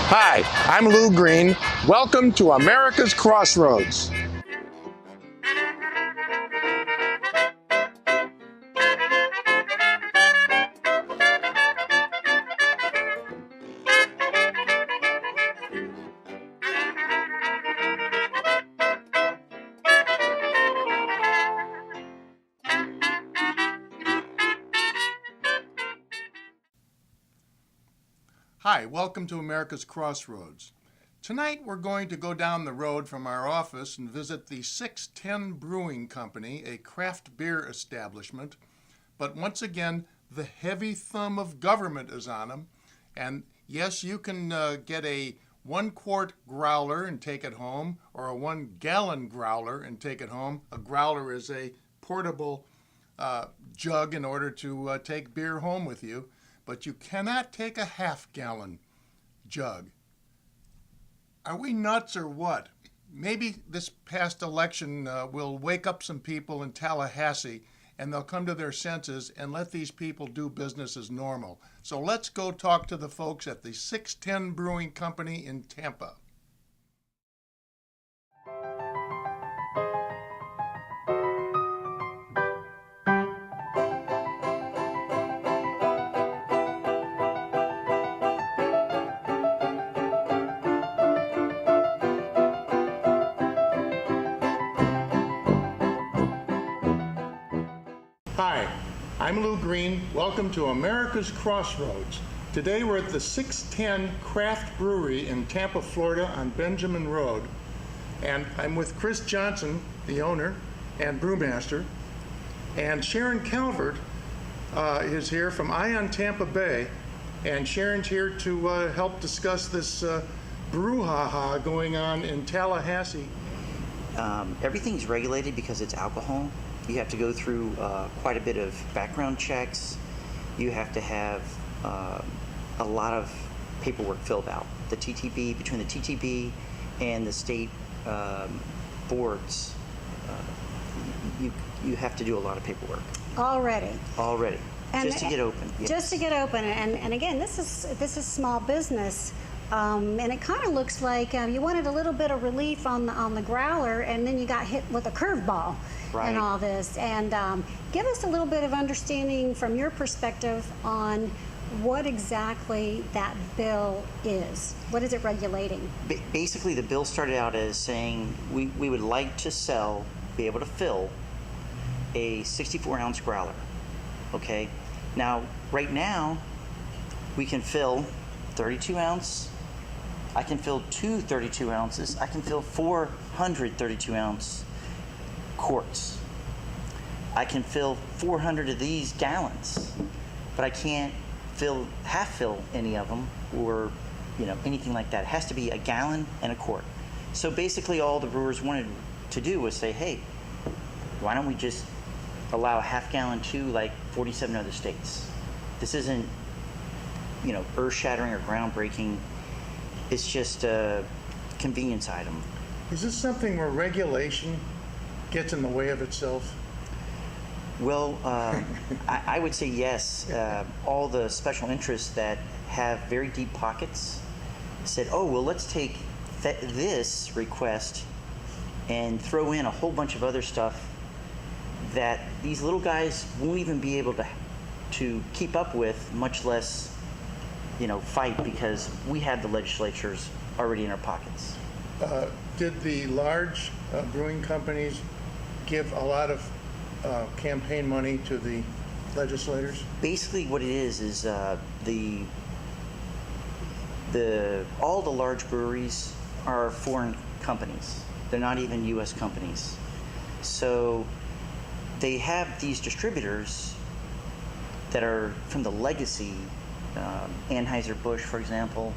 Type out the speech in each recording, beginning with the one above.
Hi, I'm Lou Green. Welcome to America's Crossroads. Hi, welcome to America's Crossroads. Tonight we're going to go down the road from our office and visit the Six-Ten Brewing Company, a craft beer establishment. But once again, the heavy thumb of government is on them. And yes, you can get a 1-quart growler and take it home, or a 1-gallon growler and take it home. A growler is a portable jug in order to take beer home with you. But you cannot take a half-gallon jug. Are we nuts or what? Maybe this past election will wake up some people in Tallahassee and they'll come to their senses and let these people do business as normal. So let's go talk to the folks at the Six-Ten Brewing Company in Tampa. Hi, I'm Lou Green. Welcome to America's Crossroads. Today we're at the 610 Craft Brewery in Tampa, Florida on Benjamin Road. And I'm with Chris Johnson, the owner and brewmaster. And Sharon Calvert is here from Ion Tampa Bay. And Sharon's here to help discuss this brouhaha going on in Tallahassee. Everything's regulated because it's alcohol. You have to go through quite a bit of background checks. You have to have a lot of paperwork filled out. The TTB, between the TTB and the state boards, you have to do a lot of paperwork. Already. And just to get open. Yes. Just to get open, and again, this is small business. And it kind of looks like you wanted a little bit of relief on the growler, and then you got hit with a curveball and all this. And give us a little bit of understanding from your perspective on what exactly that bill is. What is it regulating? Basically, the bill started out as saying we would like to be able to fill a 64-ounce growler. Okay? Now, right now, we can fill 32-ounce. I can fill 2 32 ounces. I can fill 400 32-ounce quarts. I can fill 400 of these gallons, but I can't half fill any of them or anything like that. It has to be a gallon and a quart. So basically all the brewers wanted to do was say, hey, why don't we just allow a half gallon to like 47 other states? This isn't earth-shattering or groundbreaking. It's just a convenience item. Is this something where regulation gets in the way of itself? Well, I would say yes. All the special interests that have very deep pockets said, oh, well, let's take this request and throw in a whole bunch of other stuff that these little guys won't even be able to keep up with, much less fight, because we have the legislatures already in our pockets. Did the large brewing companies give a lot of campaign money to the legislators? Basically what it is all the large breweries are foreign companies. They're not even U.S. companies. So they have these distributors that are from the legacy. Anheuser-Busch, for example.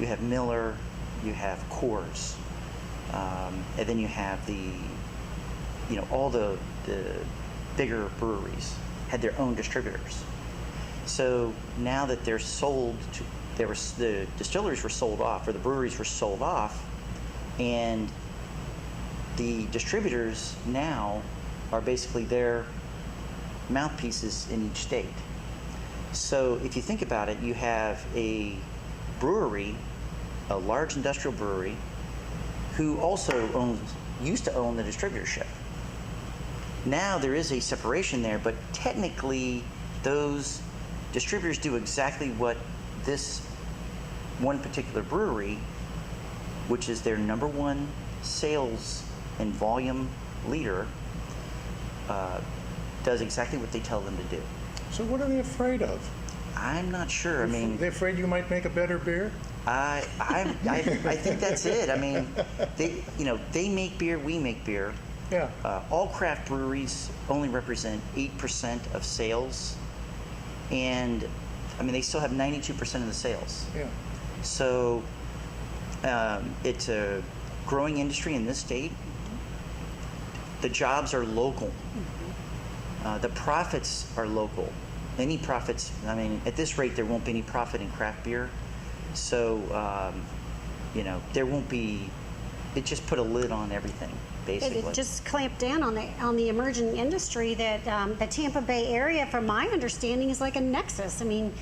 You have Miller, you have Coors, and then you have all the bigger breweries had their own distributors. So now that they're sold to, the distilleries were sold off, or the breweries were sold off, and the distributors now are basically their mouthpieces in each state. So if you think about it, you have a brewery a large industrial brewery who also used to own the distributorship. Now there is a separation there, but technically those distributors do exactly what this one particular brewery, which is their number one sales and volume leader, does exactly what they tell them to do. So what are they afraid of? I'm not sure. I mean, They're afraid you might make a better beer? I think that's it. I mean, they make beer, we make beer. Yeah. All craft breweries only represent 8% of sales, and I mean they still have 92% of the sales. Yeah. So it's a growing industry in this state. The jobs are local. The profits are local. Any profits, I mean, at this rate, there won't be any profit in craft beer. So, there won't be, it just put a lid on everything, basically. It just clamped down on the emerging industry that the Tampa Bay area, from my understanding, is like a nexus. I mean,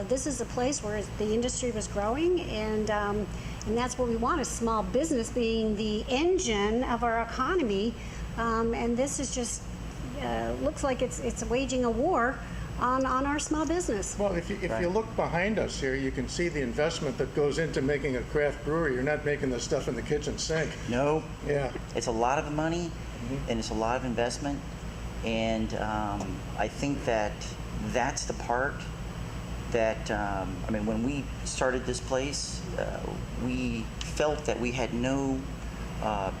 this is a place where the industry was growing, and that's what we want, a small business being the engine of our economy. And this is just, looks like it's waging a war on our small business. Well, if you look behind us here, you can see the investment that goes into making a craft brewery. You're not making the stuff in the kitchen sink. No. Yeah. It's a lot of money, and it's a lot of investment, and I think that's the part that, I mean, when we started this place, we felt that we had no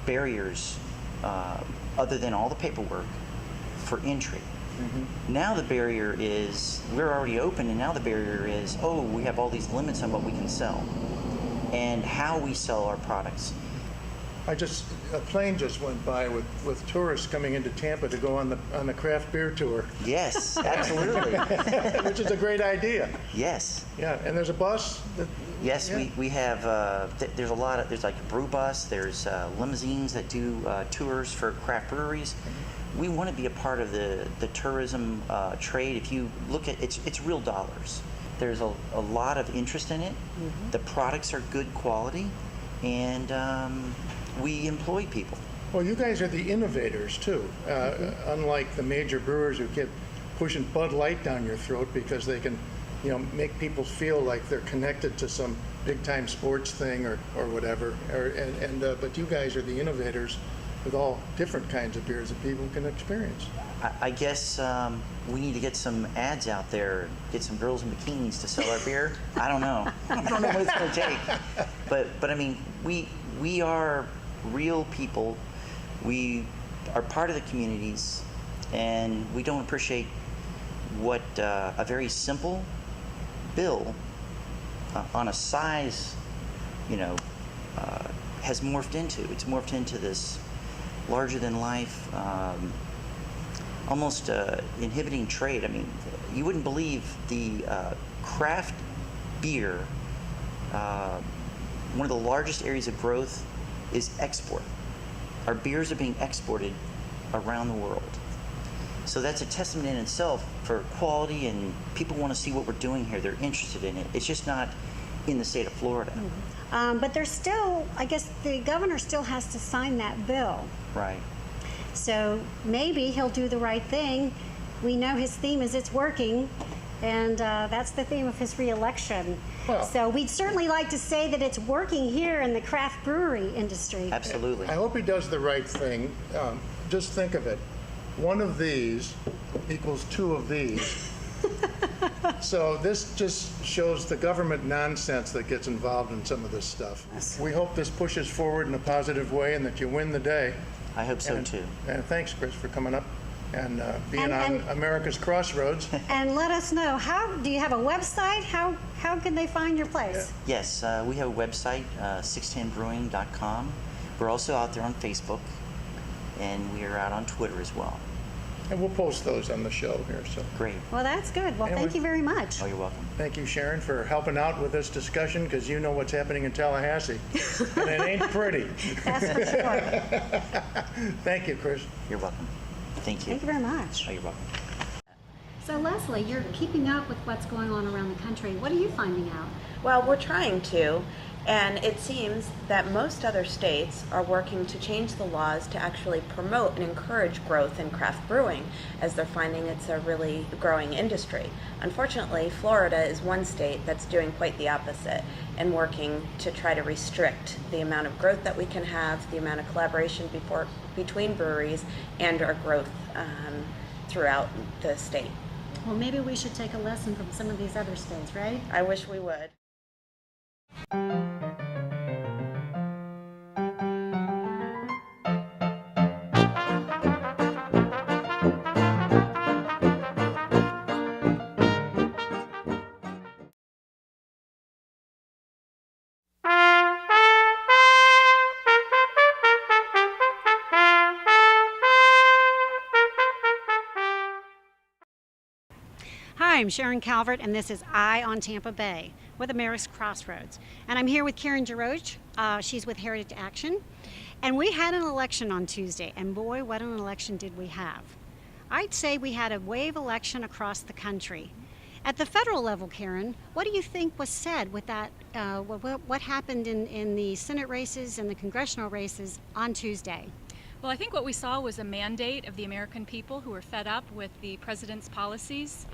barriers other than all the paperwork for entry. Now the barrier is, we're already open, and now the barrier is, we have all these limits on what we can sell and how we sell our products. A plane just went by with tourists coming into Tampa to go on the craft beer tour. Yes, absolutely. Which is a great idea. Yes. Yeah, and there's a bus. Yes, yeah. we have, there's there's like a brew bus, there's limousines that do tours for craft breweries. We want to be a part of the tourism trade. If you look at it's real dollars. There's a lot of interest in it. The products are good quality, and we employ people. Well, you guys are the innovators too. Unlike the major brewers who keep pushing Bud Light down your throat because they can, make people feel like they're connected to some big time sports thing or whatever. But you guys are the innovators with all different kinds of beers that people can experience. I guess we need to get some ads out there, get some girls in bikinis to sell our beer. I don't know. I don't know what it's going to take. But I mean, we are real people. We are part of the communities, and we don't appreciate what a very simple bill on a size, has morphed into. It's morphed into this larger than life, almost inhibiting trade. I mean, you wouldn't believe the craft beer, one of the largest areas of growth is export. Our beers are being exported around the world. So that's a testament in itself for quality, and people want to see what we're doing here. They're interested in it. It's just not in the state of Florida. But there's still, I guess the governor still has to sign that bill. Right. So maybe he'll do the right thing. We know his theme is it's working, and that's the theme of his reelection. Well, so we'd certainly like to say that it's working here in the craft brewery industry. Absolutely. I hope he does the right thing. Just think of it. One of these equals two of these. So this just shows the government nonsense that gets involved in some of this stuff. Yes. We hope this pushes forward in a positive way and that you win the day. I hope so too. And thanks, Chris, for coming up and being And- on America's Crossroads. And let us know, do you have a website? How can they find your place? Yes, we have a website, sixtenbrewing.com. We're also out there on Facebook, and we are out on Twitter as well. And we'll post those on the show here. So Great. Well, that's good. Well, And thank we- you very much. Oh, you're welcome. thank you, Sharon, for helping out with this discussion, because you know what's happening in Tallahassee. And it ain't pretty. That's for sure. Thank you, Chris. You're welcome. Thank you. Thank you very much. Oh, you're welcome. So Leslie, you're keeping up with what's going on around the country. What are you finding out? Well, we're trying to, And it seems that most other states are working to change the laws to actually promote and encourage growth in craft brewing, as they're finding it's a really growing industry. Unfortunately, Florida is one state that's doing quite the opposite and working to try to restrict the amount of growth that we can have, the amount of collaboration between breweries, and our growth throughout the state. Well, maybe we should take a lesson from some of these other states, right? I wish we would. Hi, I'm Sharon Calvert, and this is Eye on Tampa Bay with America's Crossroads. And I'm here with Jaroch. She's with Heritage Action. And we had an election on Tuesday, and boy, what an election did we have. I'd say we had a wave election across the country. At the federal level, Karen, what do you think was said with that, what happened in the Senate races and the congressional races on Tuesday? Well, I think what we saw was a mandate of the American people who were fed up with the president's policies.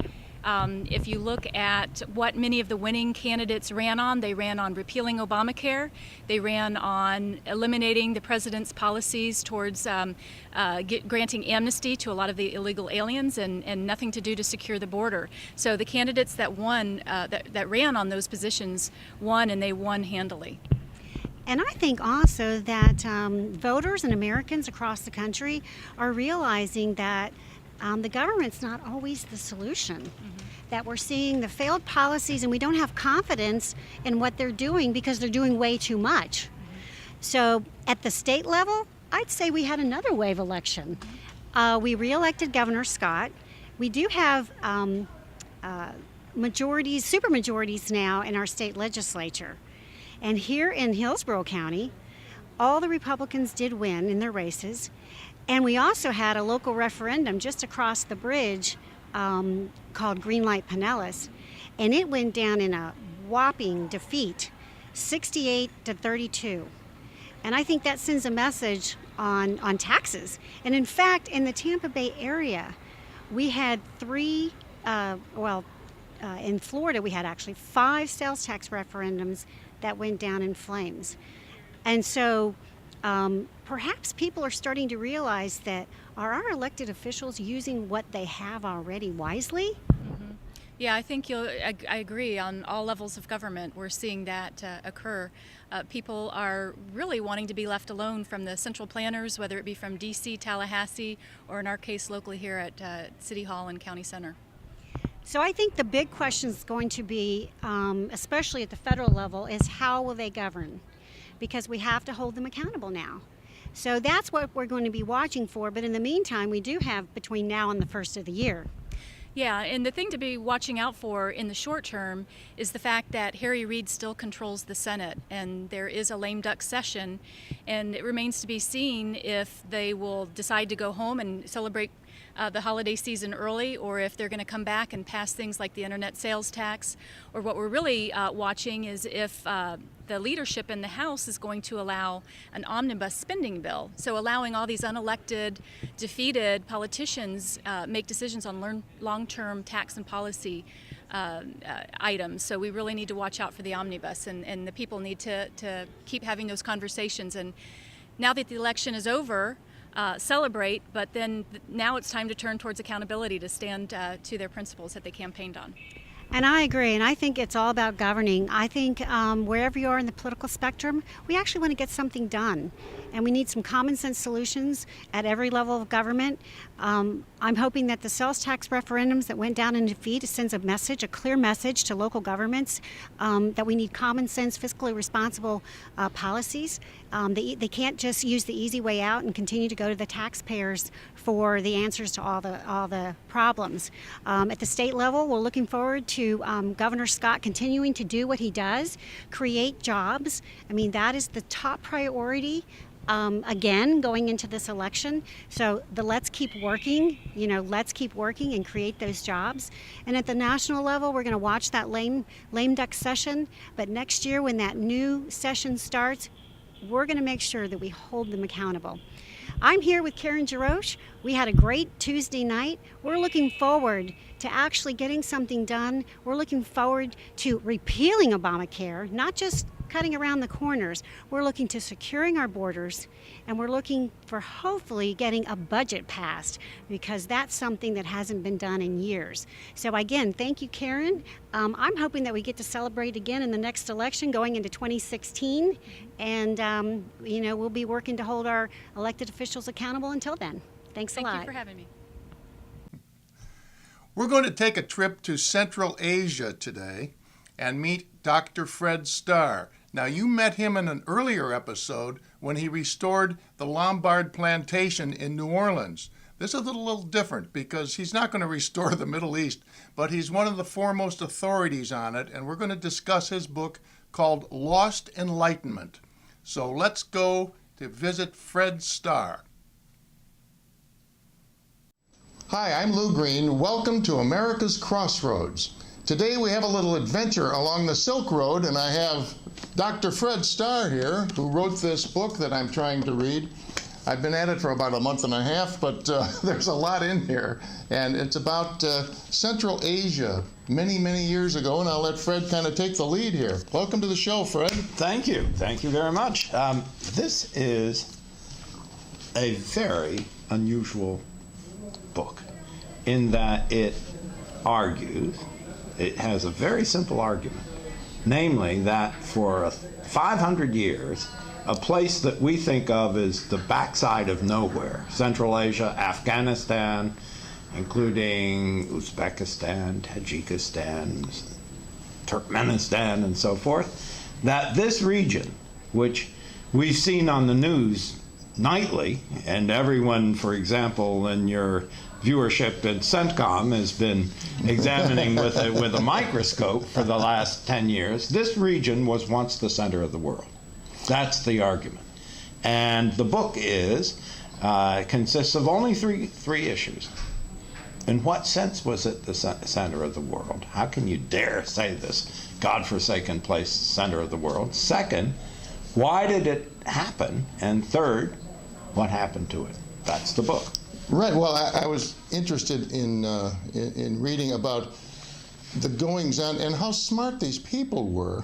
If you look at what many of the winning candidates ran on, they ran on repealing Obamacare. They ran on eliminating the president's policies towards granting amnesty to a lot of the illegal aliens and nothing to do to secure the border. So the candidates that won, that ran on those positions won, and they won handily. And I think also that voters and Americans across the country are realizing that the government's not always the solution. Mm-hmm. That we're seeing the failed policies and we don't have confidence in what they're doing because they're doing way too much. Mm-hmm. So at the state level, I'd say we had another wave election. Mm-hmm. We re-elected Governor Scott. We do have majorities, supermajorities now in our state legislature. And here in Hillsborough County, all the Republicans did win in their races. And we also had a local referendum just across the bridge called Greenlight Pinellas. And it went down in a whopping defeat, 68-32. And I think that sends a message on taxes. And in fact, in the Tampa Bay area, we had in Florida, we had actually 5 sales tax referendums that went down in flames. And so perhaps people are starting to realize that are our elected officials using what they have already wisely? Mm-hmm. Yeah, I think I agree. On all levels of government, we're seeing that occur. People are really wanting to be left alone from the central planners, whether it be from D.C., Tallahassee, or in our case locally here at City Hall and County Center. So I think the big question is going to be, especially at the federal level, is how will they govern? Because we have to hold them accountable now. So that's what we're going to be watching for. But in the meantime, we do have between now and the first of the year. Yeah, and the thing to be watching out for in the short term is the fact that Harry Reid still controls the Senate, and there is a lame duck session, and it remains to be seen if they will decide to go home and celebrate the holiday season early, or if they're going to come back and pass things like the internet sales tax, or what we're really watching is if the leadership in the House is going to allow an omnibus spending bill, so allowing all these unelected, defeated politicians make decisions on long-term tax and policy items. So we really need to watch out for the omnibus, and the people need to keep having those conversations. And now that the election is over, celebrate, but then now it's time to turn towards accountability to stand to their principles that they campaigned on. And I agree, and I think it's all about governing. I think wherever you are in the political spectrum, we actually want to get something done. And we need some common sense solutions at every level of government. I'm hoping that the sales tax referendums that went down in defeat sends a message, a clear message to local governments that we need common sense, fiscally responsible policies. They can't just use the easy way out and continue to go to the taxpayers for the answers to all the problems. At the state level, we're looking forward to Governor Scott continuing to do what he does, create jobs. I mean, that is the top priority again going into this election. So let's keep working, let's keep working and create those jobs. And at the national level, we're going to watch that lame duck session. But next year, when that new session starts, we're going to make sure that we hold them accountable. I'm here with Karen Jaroch. We had a great Tuesday night. We're looking forward to actually getting something done. We're looking forward to repealing Obamacare, not just cutting around the corners. We're looking to securing our borders, and we're looking for hopefully getting a budget passed, because that's something that hasn't been done in years. So again, thank you, Karen. I'm hoping that we get to celebrate again in the next election going into 2016, and we'll be working to hold our elected officials accountable until then. Thanks a lot. Thank you for having me. We're going to take a trip to Central Asia today and meet Dr. Fred Starr. Now, you met him in an earlier episode when he restored the Lombard plantation in New Orleans. This is a little different because he's not going to restore the Middle East, but he's one of the foremost authorities on it, and we're going to discuss his book called Lost Enlightenment. So let's go to visit Fred Starr. Hi, I'm Lou Green. Welcome to America's Crossroads. Today we have a little adventure along the Silk Road, and I have Dr. Fred Starr here, who wrote this book that I'm trying to read. I've been at it for about a month and a half, but there's a lot in here. And it's about Central Asia many, many years ago, and I'll let Fred kind of take the lead here. Welcome to the show, Fred. Thank you. Thank you very much. This is a very unusual book in that it has a very simple argument, namely that for 500 years, a place that we think of as the backside of nowhere, Central Asia, Afghanistan, including Uzbekistan, Tajikistan, Turkmenistan, and so forth, that this region, which we've seen on the news nightly, and everyone, for example, in your viewership at CENTCOM has been examining with a microscope for the last 10 years. This region was once the center of the world. That's the argument. And the book consists of only three issues. In what sense was it the center of the world? How can you dare say this godforsaken place, center of the world? Second, why did it happen? And third, what happened to it? That's the book. Right. Well, I was interested in reading about the goings on and how smart these people were.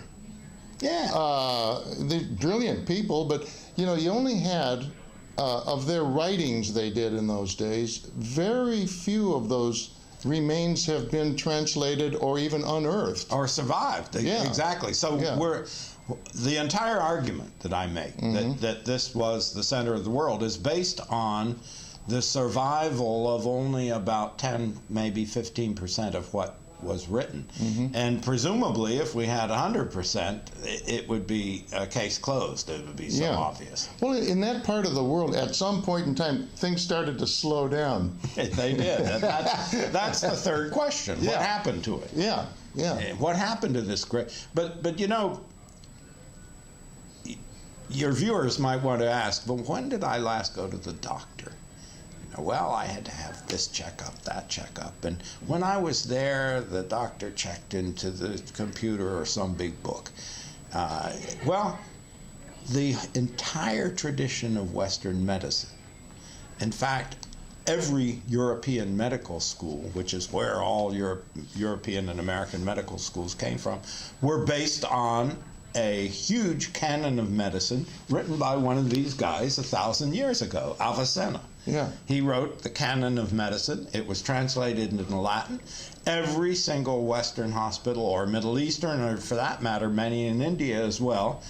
Yeah. They're brilliant people, but you only had of their writings they did in those days, very few of those remains have been translated or even unearthed Or survived. Yeah. Exactly. So the entire argument that I make, that this was the center of the world, is based on the survival of only about 10, maybe 15% of what was written. And presumably, if we had 100%, it would be a case closed. It would be so obvious. Well, in that part of the world, at some point in time, things started to slow down. They did. That's the third question. What happened to it? Yeah. What happened to this great? But your viewers might want to ask, well, when did I last go to the doctor? Well, I had to have this checkup, that checkup. And when I was there, the doctor checked into the computer or some big book. Well, the entire tradition of Western medicine, in fact, every European medical school, which is where all European and American medical schools came from, were based on a huge canon of medicine written by one of these guys 1,000 years ago, Avicenna. Yeah. He wrote the canon of medicine. It was translated into Latin. Every single Western hospital, or Middle Eastern, or for that matter, many in India as well,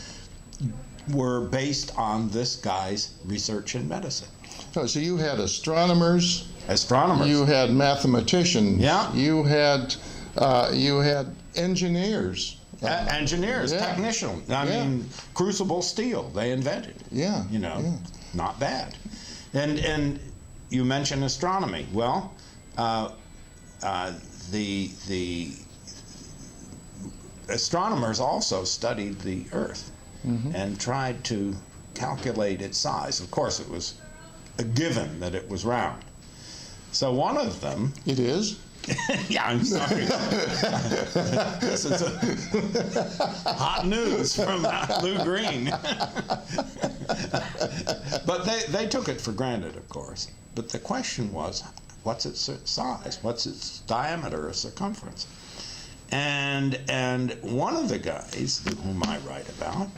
were based on this guy's research in medicine. So you had astronomers. You had mathematicians. Yeah. You had engineers. Engineers, technicians. I mean, crucible steel, they invented. Yeah. Not bad. And you mentioned astronomy. Well, the astronomers also studied the Earth and tried to calculate its size. Of course, it was a given that it was round. So one of them... It is? Yeah, I'm sorry. This is hot news from Lou Green. But they took it for granted, of course. But the question was, what's its size? What's its diameter or circumference? And one of the guys whom I write about,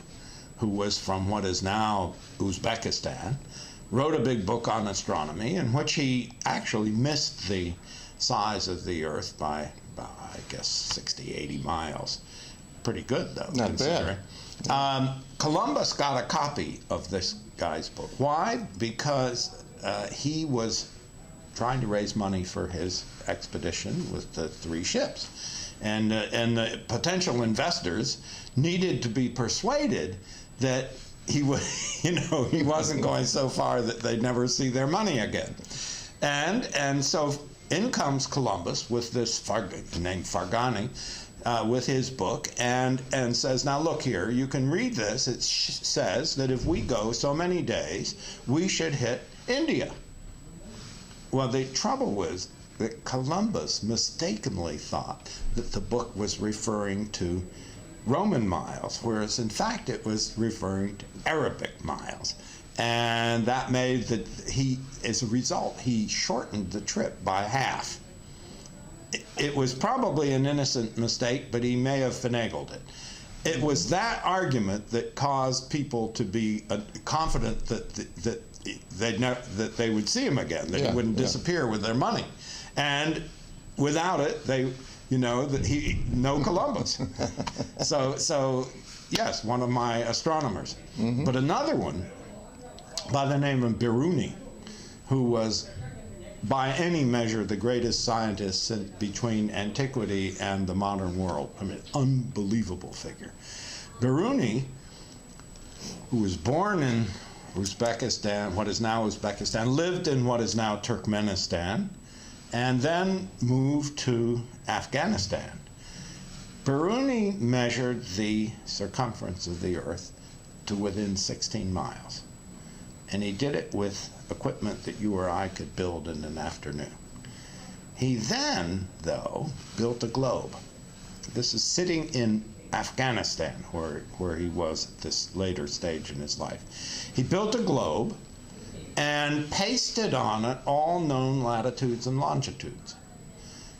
who was from what is now Uzbekistan, wrote a big book on astronomy in which he actually missed the size of the Earth by about, I guess, 60, 80 miles. Pretty good, though, Not considering. Columbus got a copy of this guy's book. Why? Because he was trying to raise money for his expedition with the 3 ships. And the potential investors needed to be persuaded that he wasn't going so far that they'd never see their money again. And so in comes Columbus with this named Fargani, with his book, and says, now look here, you can read this. It says that if we go so many days, we should hit India. Well, the trouble was that Columbus mistakenly thought that the book was referring to Roman miles, whereas in fact it was referring to Arabic miles. And that made that as a result, he shortened the trip by half. It was probably an innocent mistake, but he may have finagled it. It was that argument that caused people to be confident that they would see him again, that he wouldn't disappear with their money. And without it, no Columbus. So yes, one of my astronomers. Mm-hmm. But another one by the name of Biruni, who was by any measure the greatest scientist between antiquity and the modern world. I mean, unbelievable figure. Biruni, who was born in Uzbekistan, what is now Uzbekistan, lived in what is now Turkmenistan, and then moved to Afghanistan. Biruni measured the circumference of the Earth to within 16 miles. And he did it with equipment that you or I could build in an afternoon. He then, though, built a globe. This is sitting in Afghanistan, where he was at this later stage in his life. He built a globe and pasted on it all known latitudes and longitudes.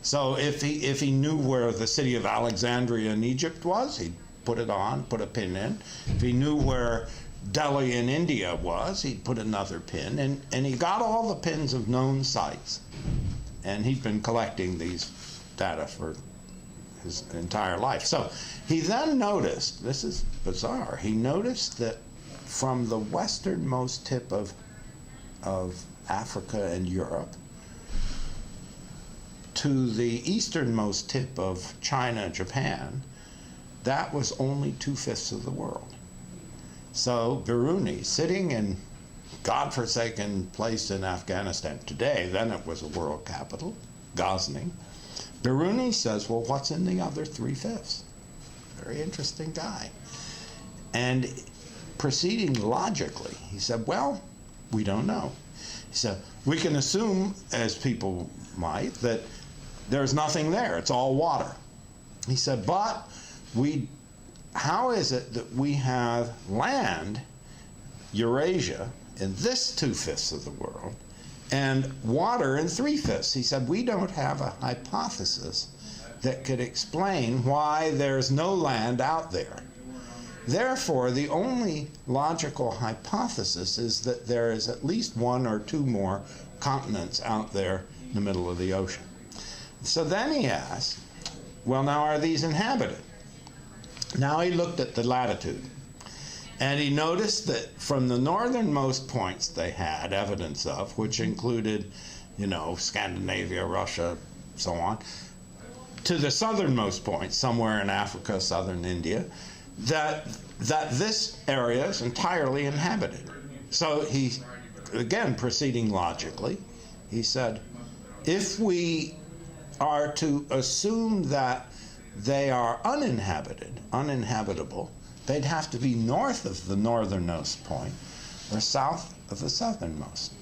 So if he knew where the city of Alexandria in Egypt was, he'd put it on, put a pin in. If he knew where Delhi in India was, he'd put another pin, and he got all the pins of known sites. And he'd been collecting these data for his entire life. So he then noticed, this is bizarre, he noticed that from the westernmost tip of Africa and Europe to the easternmost tip of China, Japan, that was only 2/5 of the world. So Biruni, sitting in godforsaken place in Afghanistan today, then it was a world capital, Ghazni, Biruni says, well, what's in the other 3/5? Very interesting guy. And proceeding logically, he said, well, we don't know. He said, we can assume, as people might, that there's nothing there. It's all water. He said, but how is it that we have land, Eurasia, in this 2/5 of the world, and water in 3/5? He said, we don't have a hypothesis that could explain why there's no land out there. Therefore, the only logical hypothesis is that there is at least 1 or 2 more continents out there in the middle of the ocean. So then he asked, well, now are these inhabited? Now he looked at the latitude, and he noticed that from the northernmost points they had evidence of, which included, Scandinavia, Russia, so on, to the southernmost point, somewhere in Africa, southern India, that this area is entirely inhabited. So he, again, proceeding logically, he said, if we are to assume that they are uninhabitable, they'd have to be north of the northernmost point or south of the southernmost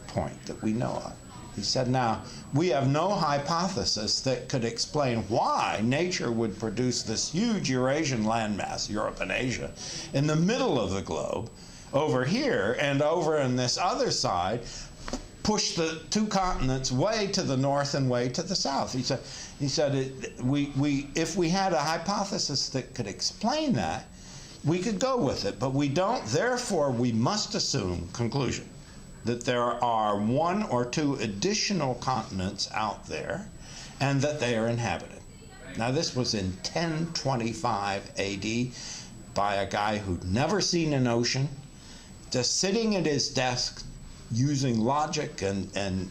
point that we know of. He said, now, we have no hypothesis that could explain why nature would produce this huge Eurasian landmass, Europe and Asia, in the middle of the globe, over here, and over on this other side, push the two continents way to the north and way to the south. He said if we had a hypothesis that could explain that, we could go with it, but we don't. Therefore, we must assume, conclusion, that there are one or two additional continents out there and that they are inhabited. Now, this was in 1025 AD by a guy who'd never seen an ocean, just sitting at his desk using logic and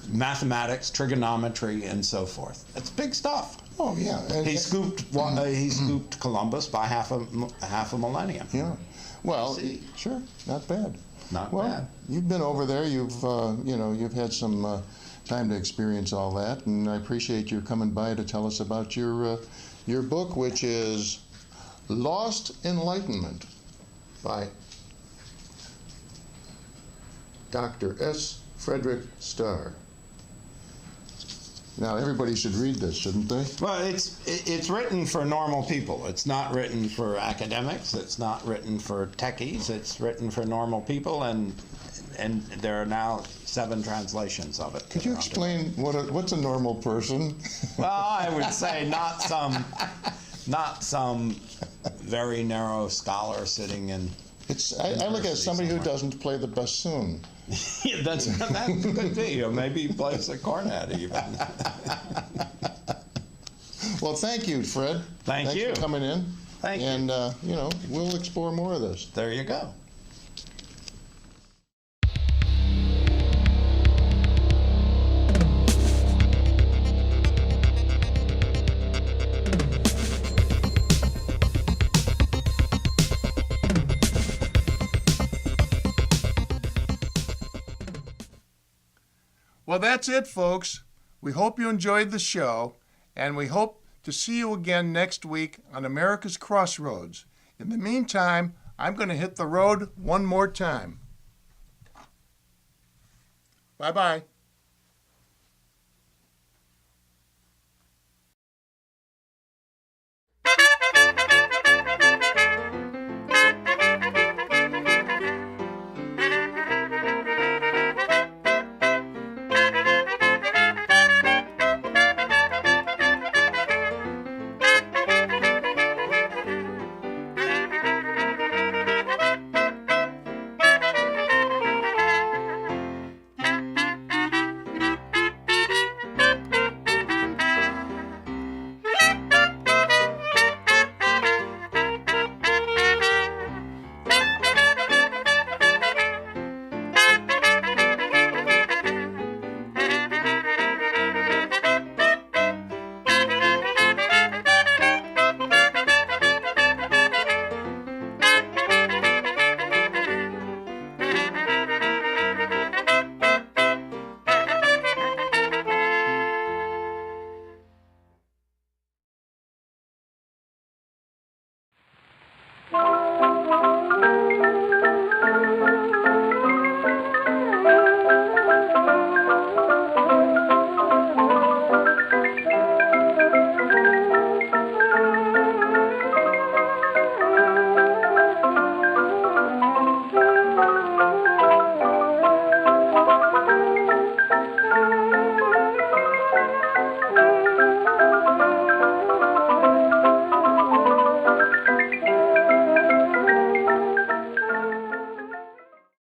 mathematics, trigonometry, and so forth. It's big stuff. Oh, yeah. He scooped Columbus by half a millennium. Yeah. Well, sure, not bad. Not well, bad. You've been over there. You've had some time to experience all that, and I appreciate you coming by to tell us about your book, which is Lost Enlightenment by Dr. S. Frederick Starr. Now, everybody should read this, shouldn't they? Well, it's written for normal people. It's not written for academics. It's not written for techies. It's written for normal people, and there are now 7 translations of it. Could you explain what's a normal person? Well, I would say not some very narrow scholar sitting in. I look at somebody who doesn't play the bassoon. Yeah, that could be. Or maybe he plays the cornet even. Well, thank you, Fred. Thanks for coming in. Thank you. And, we'll explore more of this. There you go. Well, that's it, folks. We hope you enjoyed the show, and we hope to see you again next week on America's Crossroads. In the meantime, I'm going to hit the road one more time. Bye-bye.